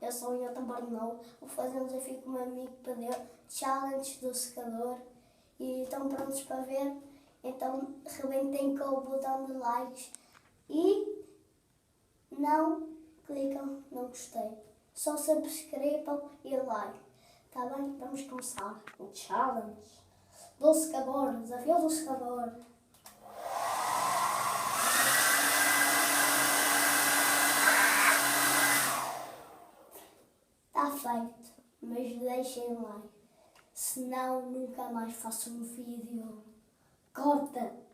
eu sou o Newton Barnou, vou fazer um desafio com o meu amigo Pedro, challenge do secador. E estão prontos para ver? Então rebentem com o botão de likes e não clicam no gostei. Só subscrevam e like. Está bem? Vamos começar o challenge do secador, desafio do secador. Está feito, mas deixem like, senão nunca mais faço um vídeo. Corta!